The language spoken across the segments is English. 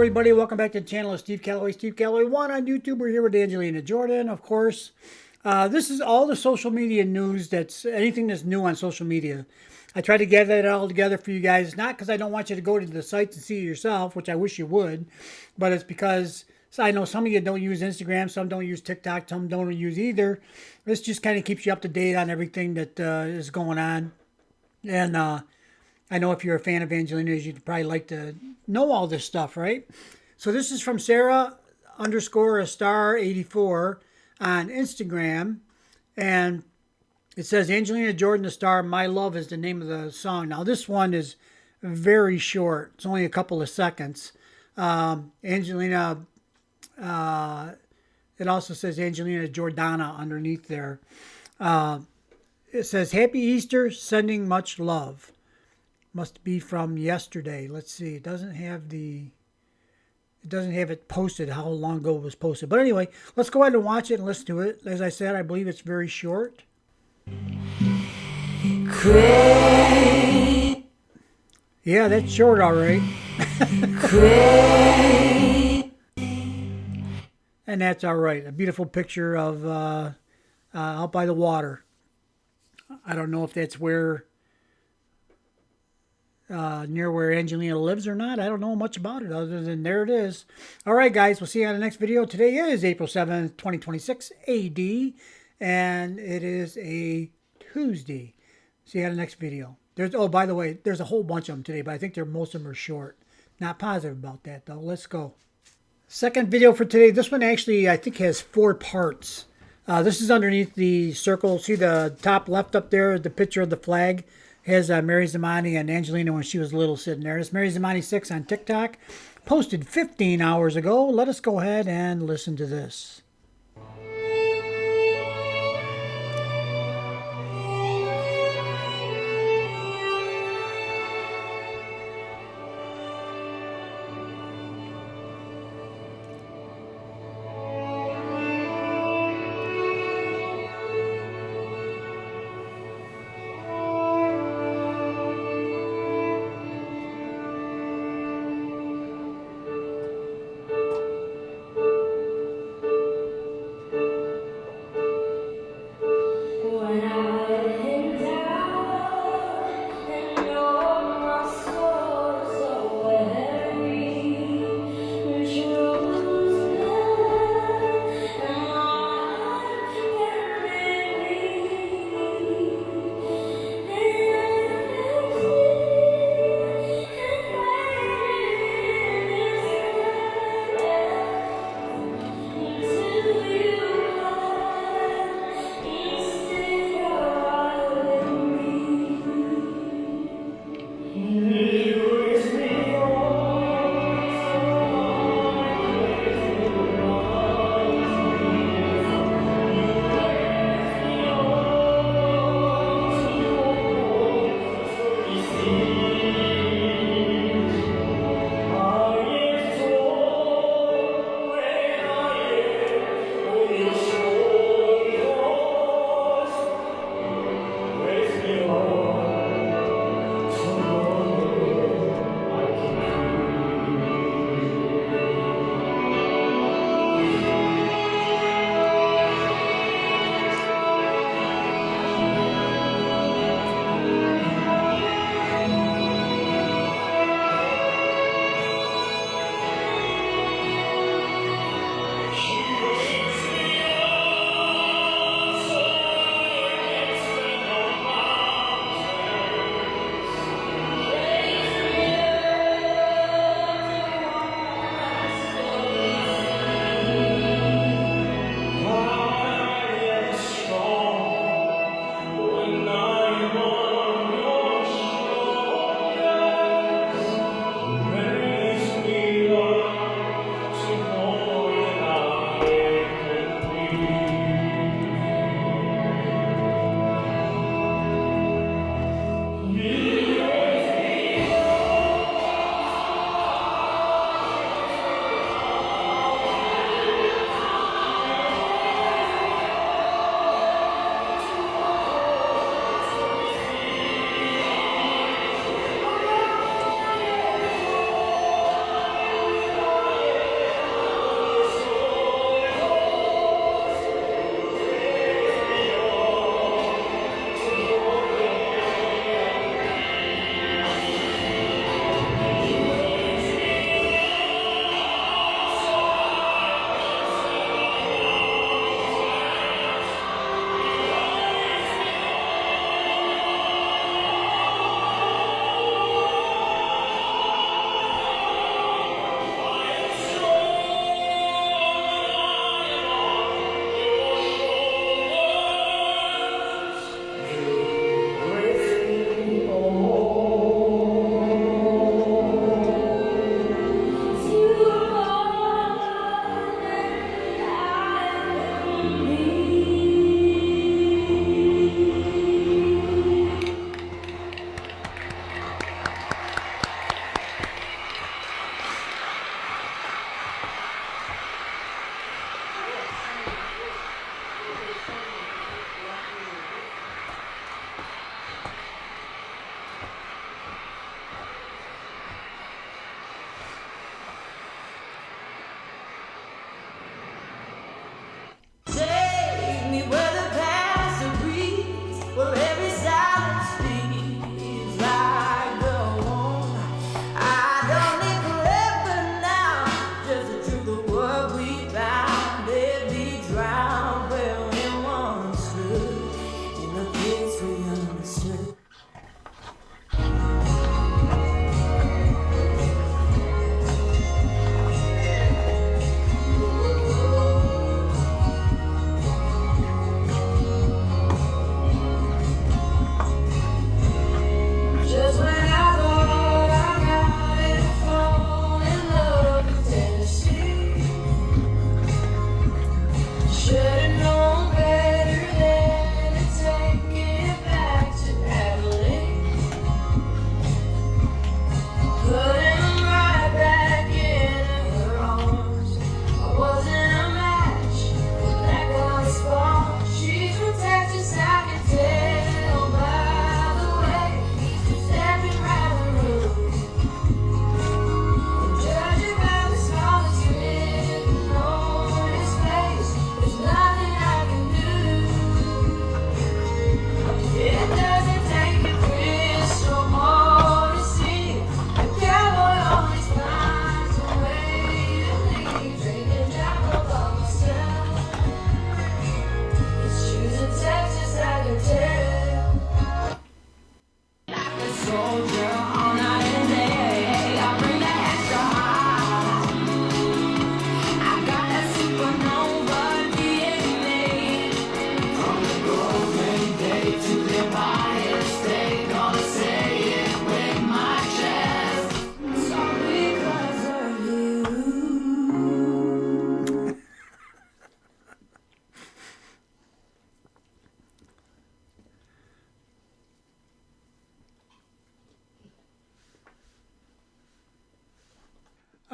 everybody. Welcome back to the channel of Steve Callaway. Steve Callaway 1 on YouTube. We're here with Angelina Jordan, of course. This is all the social media news, anything that's new on social media. I try to gather it all together for you guys, not because I don't want you to go to the sites and see it yourself, which I wish you would, but it's because I know some of you don't use Instagram, some don't use TikTok, some don't use either. This just kind of keeps you up to date on everything that is going on. And I know if you're a fan of Angelina's, you'd probably like to know all this stuff, right? So this is from Sarah_a star84 on Instagram. And it says, Angelina Jordan, the star, My Love is the name of the song. Now, this one is very short. It's only a couple of seconds. Angelina, it also says Angelina Jordana underneath there. It says, Happy Easter, sending much love. Must be from yesterday. Let's see. It doesn't have it posted how long ago it was posted. But anyway, let's go ahead and watch it and listen to it. As I said, I believe it's very short. Great. Yeah, that's short, all right. Great. And that's all right. A beautiful picture of out by the water. I don't know if that's where near where Angelina lives or not. I don't know much about it other than there it is. All right, guys, we'll see you on the next video. Today is April 7th, 2026 AD, and it is a Tuesday. See you on the next video. Oh, by the way, there's a whole bunch of them today, but I think most of them are short. Not positive about that, though. Let's go. Second video for today. This one actually, I think, has 4 parts. This is underneath the circle. See the top left up there, the picture of the flag? Has Mary Zamani and Angelina when she was little sitting there. It's Mary Zamani 6 on TikTok. Posted 15 hours ago. Let us go ahead and listen to this.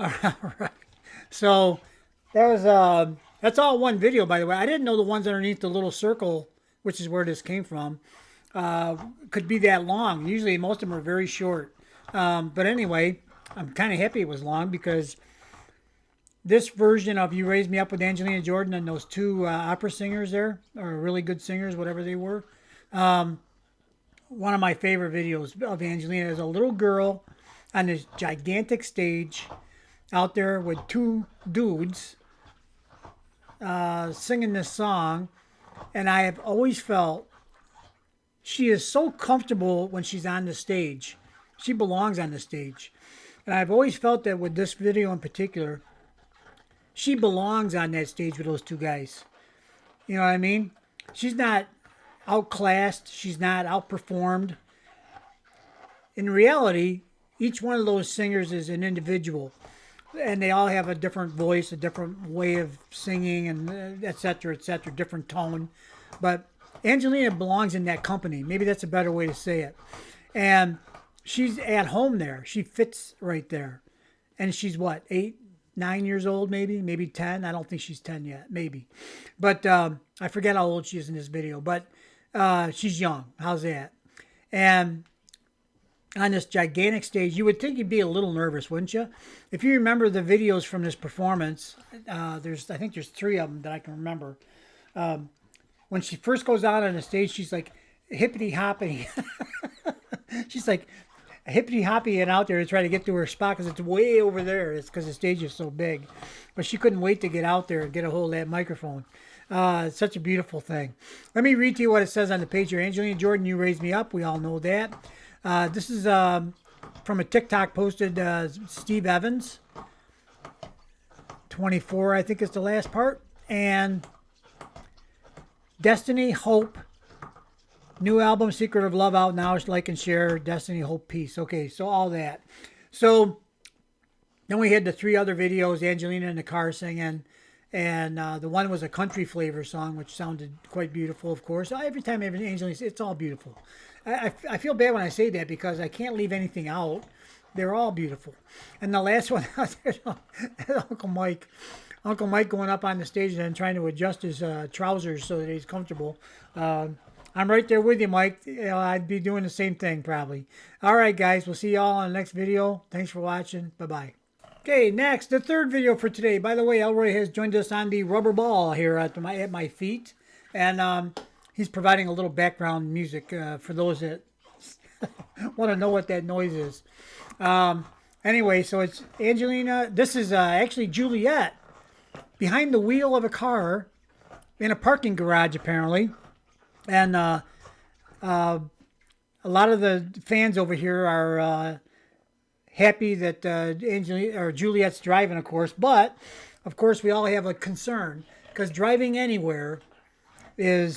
All right. So that was that's all one video, by the way. I didn't know the ones underneath the little circle, which is where this came from, could be that long. Usually, most of them are very short. But anyway, I'm kind of happy it was long because this version of "You Raised Me Up" with Angelina Jordan and those two opera singers there, or really good singers, whatever they were. One of my favorite videos of Angelina is a little girl on this gigantic stage out there with two dudes singing this song, and I have always felt she is so comfortable when she's on the stage. She belongs on the stage. And I've always felt that with this video in particular, she belongs on that stage with those two guys. You know what I mean? She's not outclassed. She's not outperformed. In reality, each one of those singers is an individual. And they all have a different voice, a different way of singing, and et cetera, different tone. But Angelina belongs in that company. Maybe that's a better way to say it. And she's at home there. She fits right there. And she's what, 8, 9 years old, maybe 10. I don't think she's 10 yet, maybe. But I forget how old she is in this video. But she's young. How's that? And on this gigantic stage, you would think you'd be a little nervous, wouldn't you? If you remember the videos from this performance, I think there's 3 of them that I can remember. When she first goes out on the stage, she's like hippity hoppity. She's like hippity hoppy and out there to try to get to her spot because it's way over there. It's because the stage is so big. But she couldn't wait to get out there and get a hold of that microphone. It's such a beautiful thing. Let me read to you what it says on the page here. Angelina Jordan, you raised me up. We all know that. This is from a TikTok posted Steve Evans. 24, I think is the last part. And Destiny, Hope. New album, Secret of Love, out now. Like and share. Destiny, Hope, Peace. Okay, so all that. So then we had the 3 other videos. Angelina in the car singing. And the one was a country flavor song, which sounded quite beautiful, of course. Every time Angelina, it's all beautiful. I feel bad when I say that because I can't leave anything out. They're all beautiful. And the last one, Uncle Mike. Uncle Mike going up on the stage and trying to adjust his trousers so that he's comfortable. I'm right there with you, Mike. I'd be doing the same thing probably. All right, guys. We'll see y'all in the next video. Thanks for watching. Bye-bye. Okay, next, the 3rd video for today. By the way, Elroy has joined us on the rubber ball here at my feet. And he's providing a little background music for those that want to know what that noise is. Anyway, so it's Angelina. This is actually Juliet behind the wheel of a car in a parking garage, apparently. And a lot of the fans over here are happy that Angelina or Juliet's driving, of course. But, of course, we all have a concern because driving anywhere it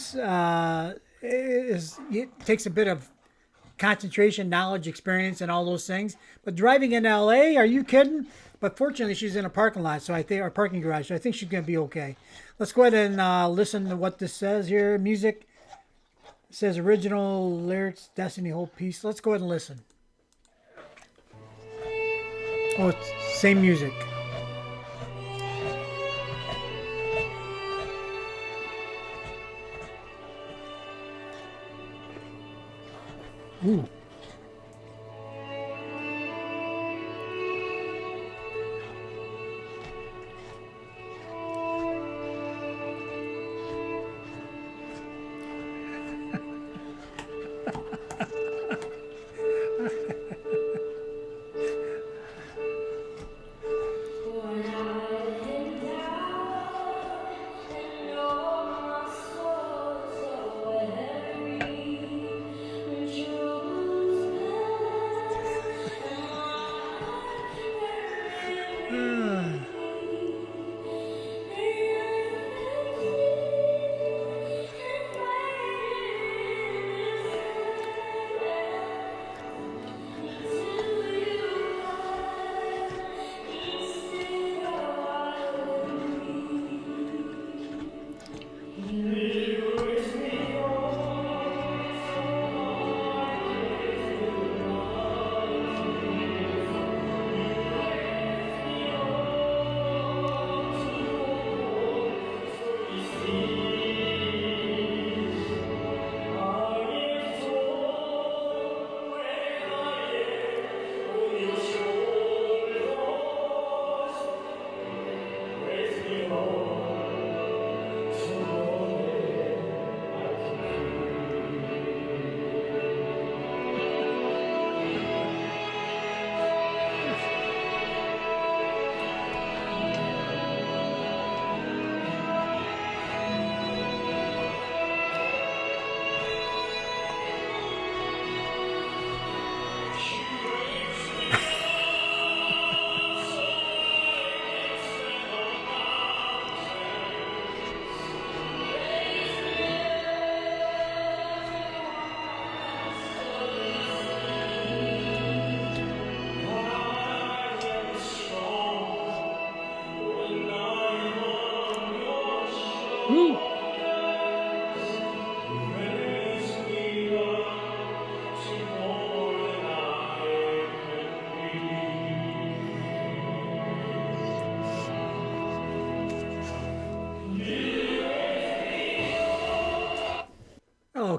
takes a bit of concentration, knowledge, experience, and all those things. But driving in LA, are you kidding? But fortunately, she's in a parking lot, so I think, or parking garage, so I think she's going to be okay. Let's go ahead and listen to what this says here. Music says original lyrics, Destiny, Hope, Peace. Let's go ahead and listen. Oh, it's same music. Ooh.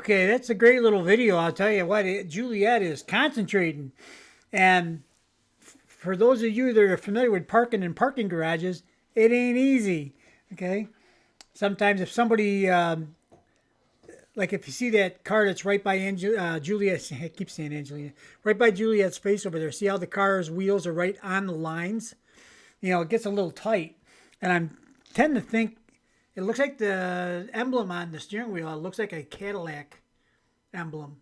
Okay, that's a great little video. I'll tell you what, Juliet is concentrating. And for those of you that are familiar with parking in parking garages, it ain't easy. Okay, sometimes if somebody like if you see that car that's right by Juliet, I keep saying Angelina, right by Juliet's face over there. See how the car's wheels are right on the lines? You know, it gets a little tight, and I tend to think it looks like the emblem on the steering wheel. It looks like a Cadillac emblem.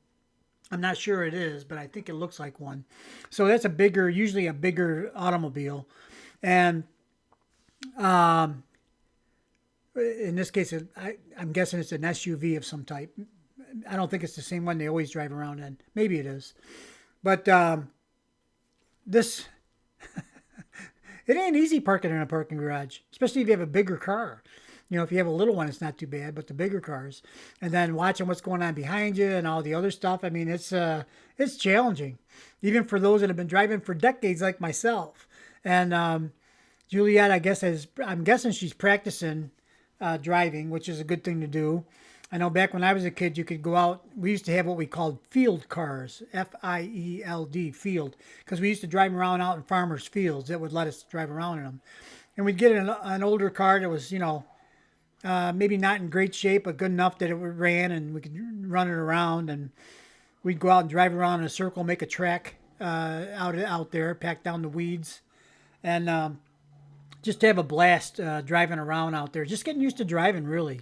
I'm not sure it is, but I think it looks like one. So that's a bigger, usually a bigger automobile, and in this case, I'm guessing it's an SUV of some type. I don't think it's the same one they always drive around in. Maybe it is, but this it ain't easy parking in a parking garage, especially if you have a bigger car. You know, if you have a little one, it's not too bad, but the bigger cars, and then watching what's going on behind you and all the other stuff. I mean, it's challenging, even for those that have been driving for decades, like myself. And Juliet, I'm guessing she's practicing driving, which is a good thing to do. I know back when I was a kid, you could go out. We used to have what we called field cars, Field, field, because we used to drive around out in farmers' fields that would let us drive around in them. And we'd get an older car that was, maybe not in great shape, but good enough that it ran and we could run it around. And we'd go out and drive around in a circle, make a track out there, pack down the weeds, and just to have a blast driving around out there, just getting used to driving, really.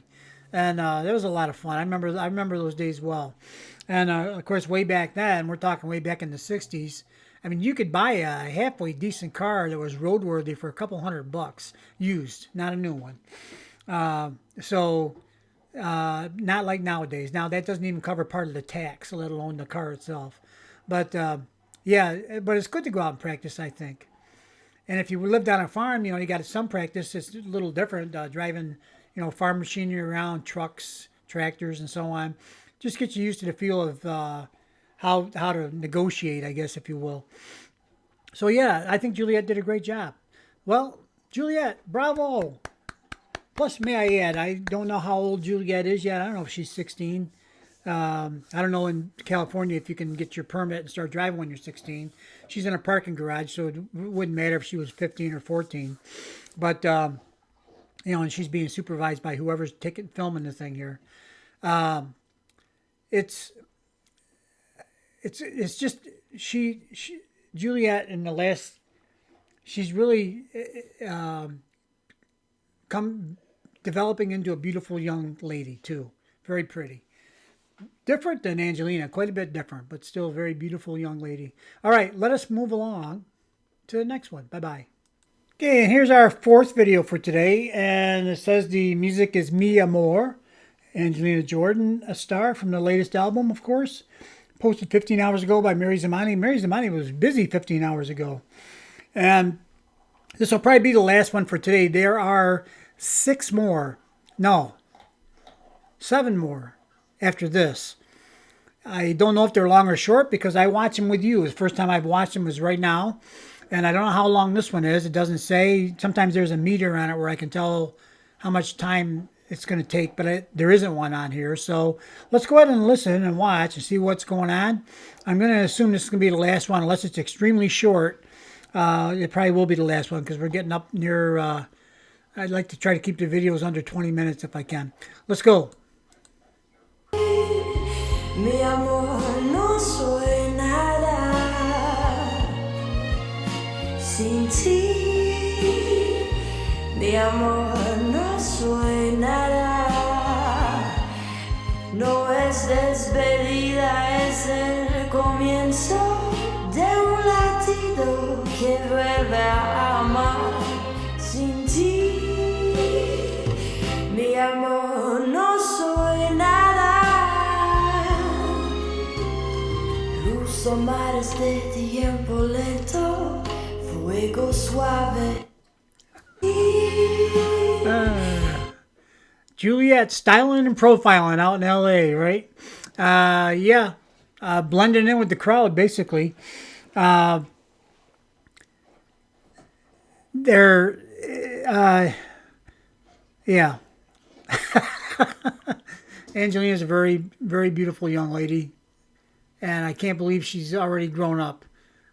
And that was a lot of fun. I remember those days well. And of course, way back then, we're talking way back in the '60s. I mean, you could buy a halfway decent car that was roadworthy for a couple $100 used, not a new one. Not like nowadays. Now that doesn't even cover part of the tax, let alone the car itself. But yeah, but it's good to go out and practice, I think. And if you lived on a farm, you got some practice. It's a little different driving, farm machinery around, trucks, tractors, and so on. Just get you used to the feel of how to negotiate, I guess, if you will. So yeah, I think Juliet did a great job. Well, Juliet, bravo. Plus, may I add, I don't know how old Juliet is yet. I don't know if she's 16. I don't know in California if you can get your permit and start driving when you're 16. She's in a parking garage, so it wouldn't matter if she was 15 or 14. But, and she's being supervised by whoever's filming the thing here. It's just, Juliet in the last, she's really come developing into a beautiful young lady, too. Very pretty. Different than Angelina, quite a bit different, but still a very beautiful young lady. All right, let us move along to the next one. Bye-bye. Okay, and here's our fourth video for today, and it says the music is Mi Amor, Angelina Jordan, a star from the latest album, of course. Posted 15 hours ago by Mary Zamani. Mary Zamani was busy 15 hours ago. And this will probably be the last one for today. There are 7 more after this. I don't know if they're long or short because I watch them with you. The first time I've watched them was right now. And I don't know how long this one is. It doesn't say. Sometimes there's a meter on it where I can tell how much time it's going to take, but there isn't one on here. So let's go ahead and listen and watch and see what's going on. I'm going to assume this is going to be the last one unless it's extremely short. It probably will be the last one because we're getting up near, I'd like to try to keep the videos under 20 minutes if I can. Let's go. Mi amor, no soy nada sin ti. Mi amor, no soy nada. No es despedida, es el comienzo de un latido que vuelve a amar sin ti. Mi amor, no soy nada. Son mares de tiempo lento, fuego suave. Juliet styling and profiling out in LA, right? Yeah. Blending in with the crowd, basically. Yeah. Angelina's a very, very beautiful young lady, and I can't believe she's already grown up.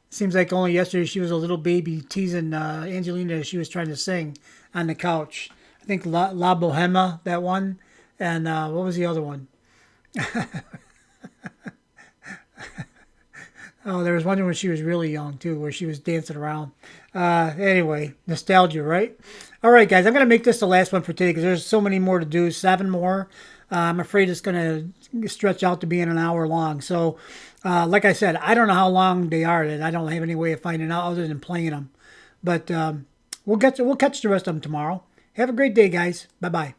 Seems like only yesterday she was a little baby teasing Angelina as she was trying to sing on the couch. I think La Bohema, that one, and what was the other one? Oh, there was one when she was really young too, where she was dancing around. Anyway, nostalgia, right? All right, guys, I'm gonna make this the last one for today because there's so many more to do. 7 more. I'm afraid it's gonna stretch out to being an hour long. So, like I said, I don't know how long they are, and I don't have any way of finding out other than playing them. But we'll catch the rest of them tomorrow. Have a great day, guys. Bye bye.